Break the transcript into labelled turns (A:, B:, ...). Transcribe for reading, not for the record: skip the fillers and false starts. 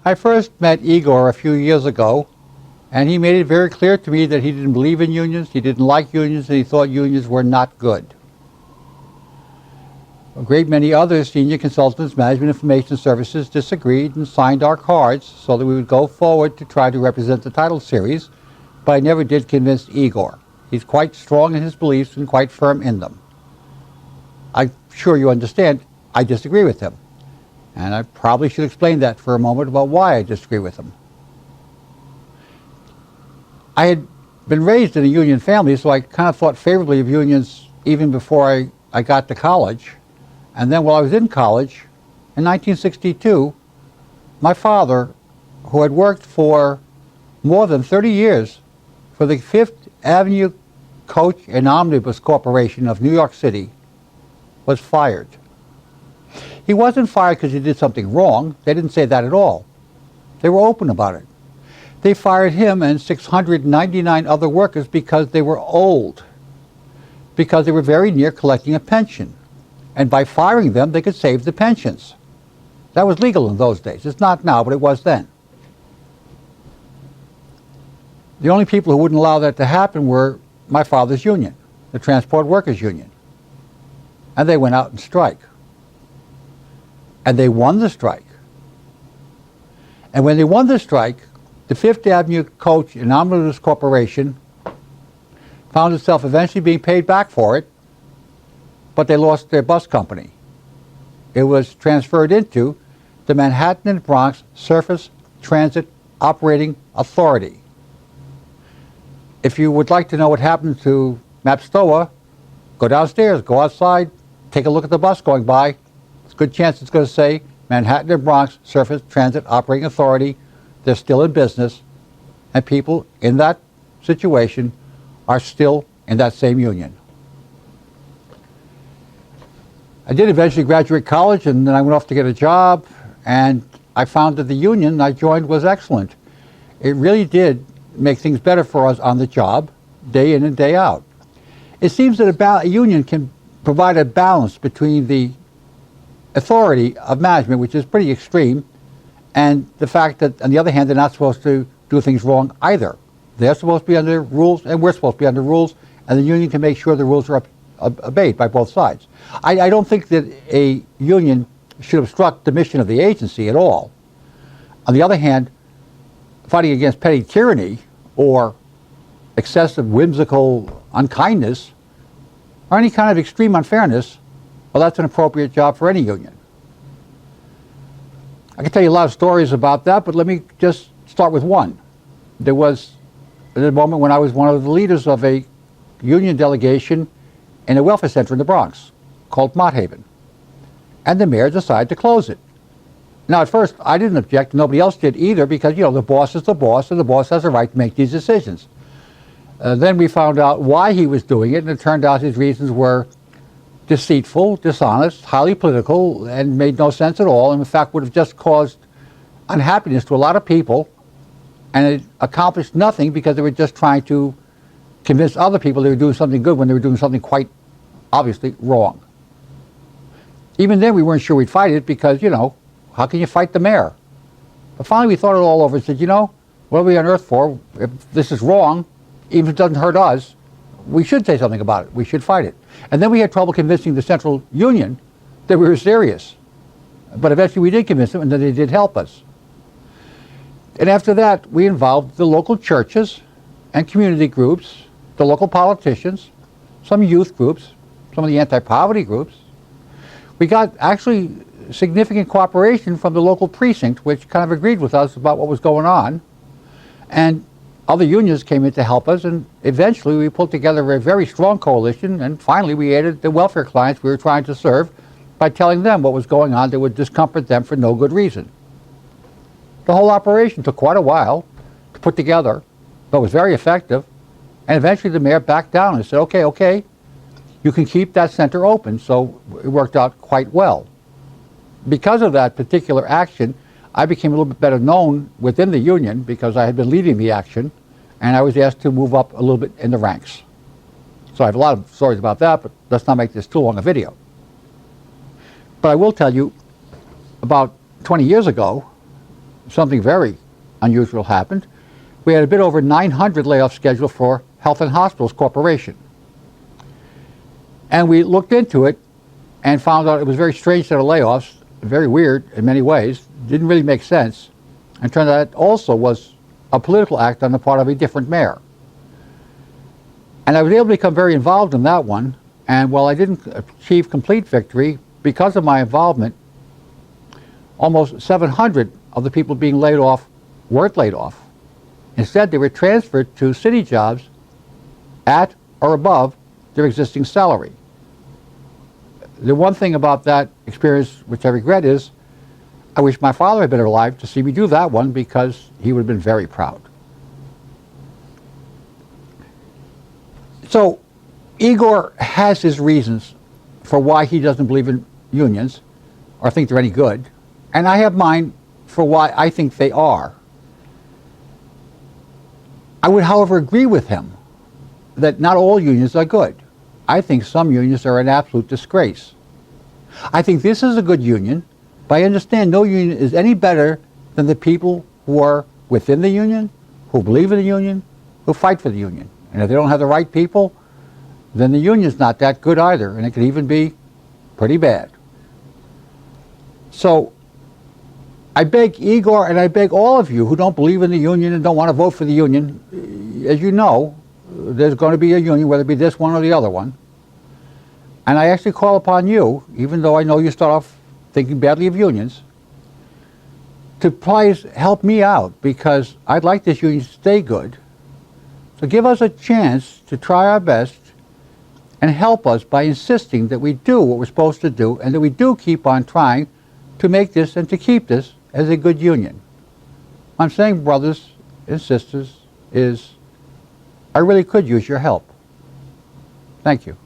A: I first met Igor a few years ago, and he made it very clear to me that he didn't believe in unions, he didn't like unions, and he thought unions were not good. A great many other senior consultants, management information services, disagreed and signed our cards so that we would go forward to try to represent the title series, but I never did convince Igor. He's quite strong in his beliefs and quite firm in them. I'm sure you understand I disagree with him, and I probably should explain that for a moment about why I disagree with him. I had been raised in a union family, so I kind of thought favorably of unions even before I got to college. And then while I was in college, in 1962, my father, who had worked for more than 30 years for the Fifth Avenue Coach and Omnibus Corporation of New York City, was fired. He wasn't fired because he did something wrong. They didn't say that at all. They were open about it. They fired him and 699 other workers because they were old, because they were very near collecting a pension. And by firing them, they could save the pensions. That was legal in those days. It's not now, but it was then. The only people who wouldn't allow that to happen were my father's union, the Transport Workers Union. And they went out and strike. And they won the strike. And when they won the strike, the Fifth Avenue Coach and Omnibus Corporation found itself eventually being paid back for it, but they lost their bus company. It was transferred into the Manhattan and Bronx Surface Transit Operating Authority. If you would like to know what happened to MAPSTOA, go downstairs, go outside, take a look at the bus going by. It's a good chance it's going to say Manhattan and Bronx Surface Transit Operating Authority. They're still in business, and people in that situation are still in that same union. I did eventually graduate college, and then I went off to get a job, and I found that the union I joined was excellent. It really did make things better for us on the job, day in and day out. It seems that a union can provide a balance between the authority of management, which is pretty extreme, and the fact that, on the other hand, they're not supposed to do things wrong either. They're supposed to be under rules, and we're supposed to be under rules, and the union can make sure the rules are obeyed by both sides. I don't think that a union should obstruct the mission of the agency at all. On the other hand, fighting against petty tyranny or excessive whimsical unkindness or any kind of extreme unfairness, well, that's an appropriate job for any union. I can tell you a lot of stories about that, but let me just start with one. There was a moment when I was one of the leaders of a union delegation in a welfare center in the Bronx called Mott Haven, and the mayor decided to close it. Now, at first, I didn't object. Nobody else did either, because, you know, the boss is the boss, and the boss has a right to make these decisions. Then we found out why he was doing it, and it turned out his reasons were deceitful, dishonest, highly political, and made no sense at all, and in fact would have just caused unhappiness to a lot of people, and it accomplished nothing because they were just trying to convince other people they were doing something good when they were doing something quite obviously wrong. Even then, we weren't sure we'd fight it because, you know, how can you fight the mayor? But finally, we thought it all over and said, you know, what are we on earth for? If this is wrong, even if it doesn't hurt us, we should say something about it. We should fight it. And then we had trouble convincing the Central Union that we were serious. But eventually we did convince them, and then they did help us. And after that, we involved the local churches and community groups, the local politicians, some youth groups, some of the anti-poverty groups. We got actually significant cooperation from the local precinct, which kind of agreed with us about what was going on. And other unions came in to help us, and eventually we pulled together a very strong coalition, and finally we aided the welfare clients we were trying to serve by telling them what was going on that would discomfort them for no good reason. The whole operation took quite a while to put together, but was very effective, and eventually the mayor backed down and said, okay, you can keep that center open, so it worked out quite well. Because of that particular action, I became a little bit better known within the union because I had been leading the action, and I was asked to move up a little bit in the ranks. So I have a lot of stories about that, but let's not make this too long a video. But I will tell you, about 20 years ago, something very unusual happened. We had a bit over 900 layoffs scheduled for Health and Hospitals Corporation. And we looked into it and found out it was a very strange set of layoffs, very weird in many ways, didn't really make sense, and turned out it also was a political act on the part of a different mayor. And I was able to become very involved in that one, and while I didn't achieve complete victory, because of my involvement, almost 700 of the people being laid off weren't laid off. Instead, they were transferred to city jobs at or above their existing salary. The one thing about that experience which I regret is I wish my father had been alive to see me do that one, because he would have been very proud. So Igor has his reasons for why he doesn't believe in unions or think they're any good, and I have mine for why I think they are. I would, however, agree with him that not all unions are good. I think some unions are an absolute disgrace. I think this is a good union, but I understand no union is any better than the people who are within the union, who believe in the union, who fight for the union. And if they don't have the right people, then the union's not that good either, and it could even be pretty bad. So I beg Igor, and I beg all of you who don't believe in the union and don't want to vote for the union, as you know, there's going to be a union, whether it be this one or the other one. And I actually call upon you, even though I know you start off thinking badly of unions, to please help me out, because I'd like this union to stay good. So give us a chance to try our best and help us by insisting that we do what we're supposed to do, and that we do keep on trying to make this and to keep this as a good union. What I'm saying, brothers and sisters, is I really could use your help. Thank you.